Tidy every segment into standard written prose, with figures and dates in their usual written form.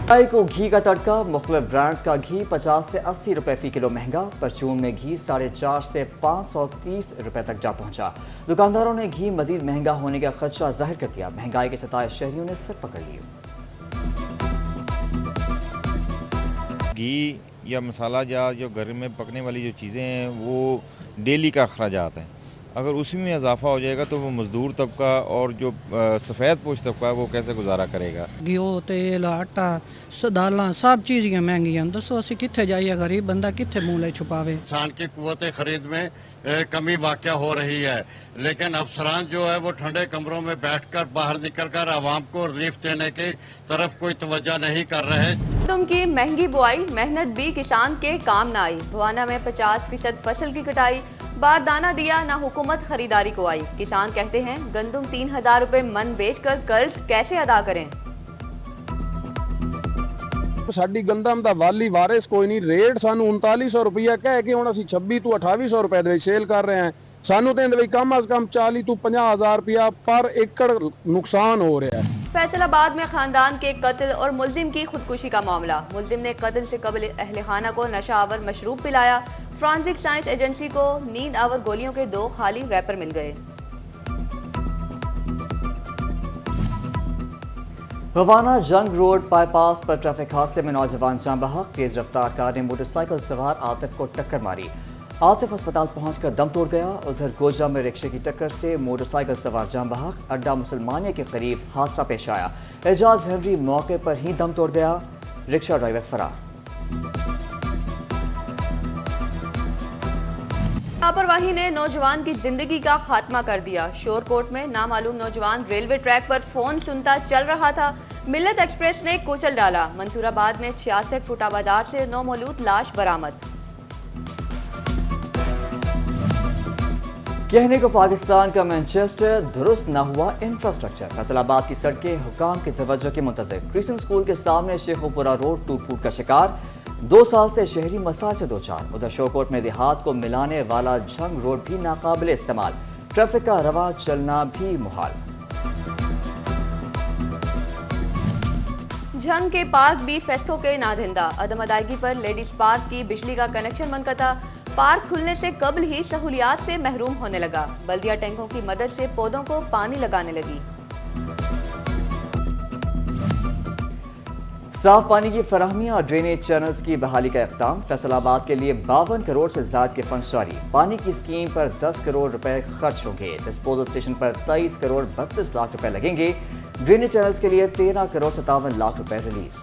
गाय को घी का तड़का, मुख्तलिफ ब्रांड्स का घी 50 से 80 रुपए फी किलो महंगा। परचून में घी 450 से 530 रुपए तक जा पहुंचा। दुकानदारों ने घी मजीद महंगा होने का खदशा जाहिर कर दिया। महंगाई के सताए शहरियों ने सर पकड़ लिए। घी या मसाला जात जो घर में पकने वाली जो चीज़ें हैं वो डेली का अखराजात हैं। अगर उसी में इजाफा हो जाएगा तो वो मजदूर तबका और जो सफ़ेद पोश तबका है वो कैसे गुजारा करेगा। घिओ, तेल, आटा, दालां सब चीज़ें महंगियां। दसो असी कित्थे जाइए, गरीब बंदा कित्थे मुंह ले छुपावे। इंसान की कुव्वत खरीद में कमी वाक़या हो रही है, लेकिन अफसरान जो है वो ठंडे कमरों में बैठकर बाहर निकलकर आवाम को रिलीफ देने की तरफ कोई तवज्जो नहीं कर रहे। तुम की महंगी बुआई, मेहनत भी किसान के काम न आई। भवाना में 50% फसल की कटाई, बारदाना दिया ना हुकूमत खरीदारी को आई। किसान कहते हैं गंदुम 3000 रुपए मन बेचकर कर्ज कैसे अदा करें। ਸਾਡੀ ਗੰਦਮ ਦਾ ਵਾਲੀ ਵਾਰਿਸ ਕੋਈ ਨਹੀਂ। ਰੇਟ ਸਾਨੂੰ 3900 ਰੁਪਇਆ ਕਹਿ ਕੇ ਹੁਣ ਅਸੀਂ 26 ਤੋਂ 2800 ਰੁਪਏ ਦੇ ਵਿੱਚ ਸੇਲ ਕਰ ਰਹੇ ਹਾਂ। ਸਾਨੂੰ ਤੇ ਇਹਦੇ ਵਿੱਚ ਕਮ ਅਜ਼ ਕਮ 40 ਤੋਂ 50000 ਰੁਪਇਆ ਪਰ ਏਕੜ नुकसान हो रहा है। फैसलाबाद में खानदान के कत्ल और मुल्जिम की खुदकुशी का मामला। मुल्जिम ने कत्ल से कबल अहले खाना को नशावर मशरूब पिलाया। फॉरेंसिक साइंस एजेंसी को नींद आवर गोलियों के 2 खाली रैपर मिल गए। रवाना जंग रोड बाईपास पर ट्रैफिक हादसे में नौजवान जान बहक। तेज रफ्तार कार ने मोटरसाइकिल सवार आतिफ को टक्कर मारी। आतिफ अस्पताल पहुंचकर दम तोड़ गया। उधर गोजा में रिक्शे की टक्कर से मोटरसाइकिल सवार जान बहक। अड्डा मुसलमानिया के करीब हादसा पेश आया। एजाज हेवरी मौके पर ही दम तोड़ गया। रिक्शा ड्राइवर फरार। लापरवाही ने नौजवान की जिंदगी का खात्मा कर दिया। शोरकोट में नामालूम नौजवान रेलवे ट्रैक पर फोन सुनता चल रहा था। मिल्लत एक्सप्रेस ने कुचल डाला। मंसूराबाद में 66 फुटा बाजार से नौमौलूद लाश बरामद। कहने को पाकिस्तान का मैनचेस्टर, दुरुस्त न हुआ इंफ्रास्ट्रक्चर। फैसलाबाद की सड़कें हुकाम की तवज्जो के मुंतज़िर। क्रिस्चियन स्कूल के सामने शेखोपुरा रोड टूट फूट का शिकार। 2 साल से शहरी मसाइल से दो चार। उधर शोकोट में देहात को मिलाने वाला झंग रोड भी नाकाबिल इस्तेमाल। ट्रैफिक का रवा चलना भी मुहाल। झंग के पार्क भी फेस्को के नादिंदा। अदम अदायगी पर लेडीज पार्क की बिजली का कनेक्शन मुनक़ता। पार्क खुलने से कबल ही सहूलियात से महरूम होने लगा। बल्दिया टैंकों की मदद से पौधों को पानी लगाने लगी। साफ पानी की फराहमी और ड्रेनेज चैनल्स की बहाली का इक़दाम। फैसलाबाद के लिए 52 करोड़ से ज्यादा के फंड जारी। पानी की स्कीम पर 10 करोड़ रुपए खर्च होंगे। डिस्पोजल स्टेशन पर 23 करोड़ 32 लाख रुपए लगेंगे। ड्रेनेज चैनल्स के लिए 13 करोड़ 57 लाख रुपए रिलीज।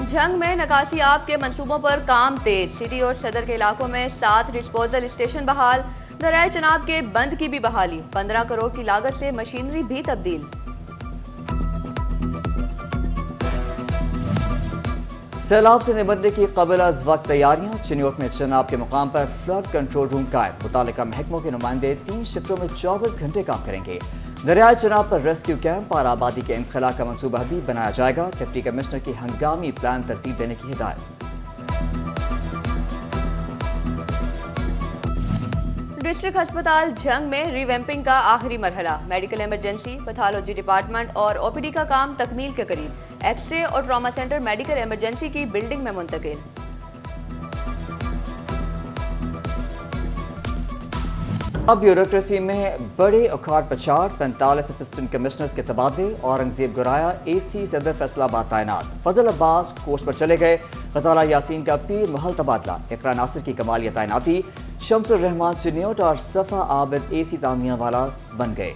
झंग में निकासी आब के मंसूबों पर काम तेज। सिटी और सदर के इलाकों में 7 डिस्पोजल स्टेशन बहाल। दरियाए चनाब के बंद की भी बहाली। 15 करोड़ की लागत से मशीनरी भी तब्दील। सैलाब से निपटने की कबल अज वक्त तैयारियां। चिन्योट में चनाब के मुकाम पर फ्लड कंट्रोल रूम कायम। मुतालिका महकमों के नुमाइंदे 3 शिफ्टों में 24 घंटे काम करेंगे। दरियाए चनाब पर रेस्क्यू कैंप और आबादी के इनखला का मंसूबा भी बनाया जाएगा। डिप्टी कमिश्नर की हंगामी प्लान तरतीब देने की हिदायत। डिस्ट्रिक्ट अस्पताल झंग में रिवैम्पिंग का आखिरी मरहला। मेडिकल इमरजेंसी, पैथोलॉजी डिपार्टमेंट और ओपीडी का काम तकमील के करीब। एक्सरे और ट्रॉमा सेंटर मेडिकल इमरजेंसी की बिल्डिंग में मुंतकिल। अब ब्यूरोक्रेसी में बड़े उखाड़ पछाड़। 45 असिस्टेंट कमिश्नर्स के तबादले। औरंगजेब गुराया एसी सदर फैसलाबाद तैनात। फजल अब्बास कोर्स पर चले गए। गजाला यासीन का पीर महल तबादला। इकरा नासिर की कमालिया तैनाती। शम्सुर रहमान चिन्योट और सफा आबिद एसी तामिया वाला बन गए।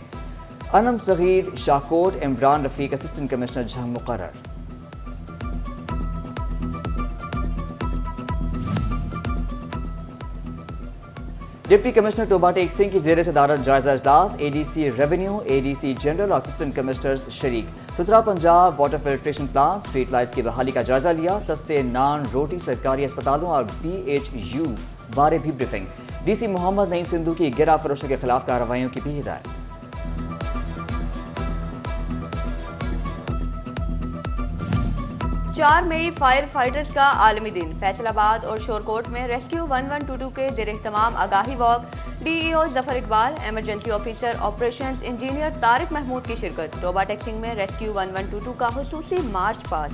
अनम सगीर शाहकोट। इमरान रफीक असिस्टेंट कमिश्नर झंग मुकर्रर। डिप्टी कमिश्नर टोबा टेक सिंह की जेर सदारत जायजा इजलास। एडीसी रेवेन्यू, एडीसी जनरल और असिस्टेंट कमिश्नर्स शरीक। सुथरा Punjab water filtration plant, street lights की बहाली का जायजा लिया। सस्ते नान रोटी सरकारी अस्पतालों और BHU बारे भी ब्रीफिंग। डीसी मोहम्मद नईम सिंधु की गिरा फरोशों के खिलाफ कार्रवाइयों की भी हिदायत। 4 मई फायर फाइटर्स का आलमी दिन। फैसलाबाद और शोरकोट में रेस्क्यू 1122 के जेर एहतमाम आगाही walk. DEO Zafar Iqbal, emergency officer operations engineer Tariq Mahmood کی شرکت۔ ٹوبا ٹیکسنگ میں ریسکیو 1122 کا خصوصی مارچ پاس۔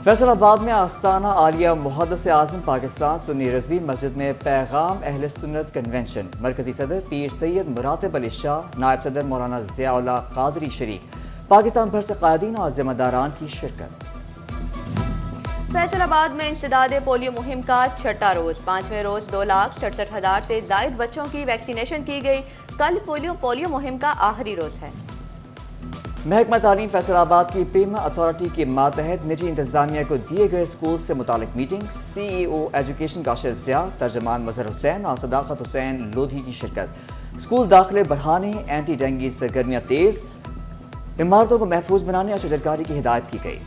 فیصل آباد میں آستانہ عالیہ محدث اعظم پاکستان سنی رضوی مسجد میں پیغام اہل سنت کنونشن، مرکزی صدر پیر سید مراتب علی شاہ، نائب صدر مولانا ضیاء اللہ قادری شریک، پاکستان بھر سے قائدین اور ذمہ داران کی شرکت۔ فیصل آباد میں انسداد پولیو مہم کا چھٹا روز، 5ویں روز 2,67,000 سے زائد بچوں کی ویکسینیشن کی گئی۔ کل پولیو مہم کا آخری روز ہے۔ محکمہ تعلیم فیصل آباد کی پیما اتھارٹی کے ماتحت نجی انتظامیہ کو دیے گئے اسکول سے متعلق meeting, CEO education Kashif Zia, ترجمان مظہر حسین اور صداقت حسین لودھی کی شرکت۔ اسکول داخلے بڑھانے، اینٹی ڈینگی سرگرمیاں تیز، عمارتوں کو محفوظ بنانے اور شجرکاری کی ہدایت کی گئی۔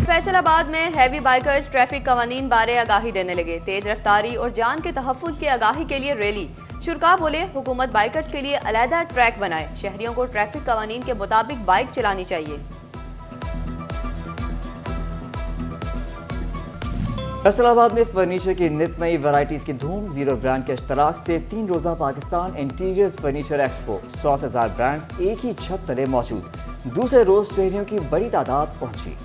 فیصل آباد میں ہیوی بائیکرز ٹریفک قوانین بارے آگاہی دینے لگے۔ تیز رفتاری اور جان کے تحفظ کی آگاہی کے لیے ریلی۔ شرکاء بولے حکومت بائیکرز کے لیے علیحدہ ٹریک بنائے، شہریوں کو ٹریفک قوانین کے مطابق بائیک چلانی چاہیے۔ فیصل آباد میں فرنیچر کی نت نئی ورائٹیز کی دھوم، زیرو برانڈ کے اشتراک سے 3 روزہ پاکستان انٹیریئرز فرنیچر ایکسپو، 100 سے زیادہ برانڈز ایک ہی چھت تلے موجود۔ دوسرے روز شہریوں کی بڑی تعداد پہنچی۔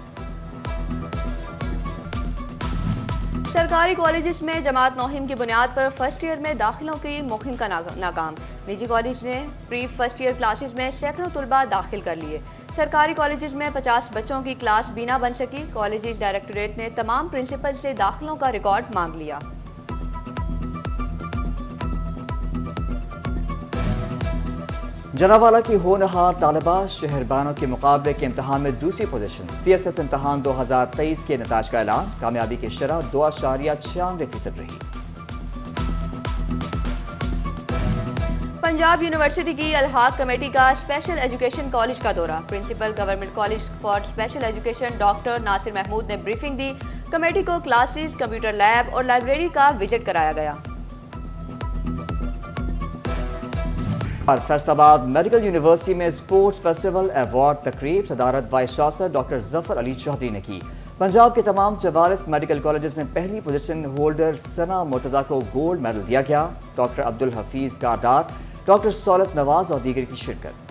سرکاری کالجز میں جماعت نوہم کی بنیاد پر فرسٹ ایئر میں داخلوں کی مہم کا ناکام۔ نجی کالج نے پری فرسٹ ایئر کلاسز میں سینکڑوں طلباء داخل کر لیے۔ سرکاری کالجز میں 50 بچوں کی کلاس بھی نہ بن سکی۔ کالجز ڈائریکٹوریٹ نے تمام پرنسپل سے داخلوں کا ریکارڈ مانگ لیا۔ جناوالا کی ہونہار طالبہ شہربانوں کے مقابلے کے امتحان میں دوسری پوزیشن۔ CSS امتحان 2023 کے نتائج کا اعلان، کامیابی کی شرح 2.96% رہی۔ پنجاب یونیورسٹی کی الحاق کمیٹی کا اسپیشل ایجوکیشن کالج کا دورہ، principal government college for special education doctor Nasir Mahmood نے بریفنگ دی۔ کمیٹی کو کلاسز، کمپیوٹر لیب اور لائبریری کا وزٹ کرایا گیا۔ اور فیصل آباد میڈیکل یونیورسٹی میں اسپورٹس فیسٹیول ایوارڈ تقریب، صدارت vice chancellor doctor Zafar Ali Chaudhry نے کی۔ پنجاب کے تمام 44 میڈیکل کالجز میں پہلی پوزیشن ہولڈر ثنا مرتضیٰ کو گولڈ میڈل دیا گیا۔ ڈاکٹر عبدالحفیظ کاردار، ڈاکٹر سولت نواز اور دیگر کی شرکت۔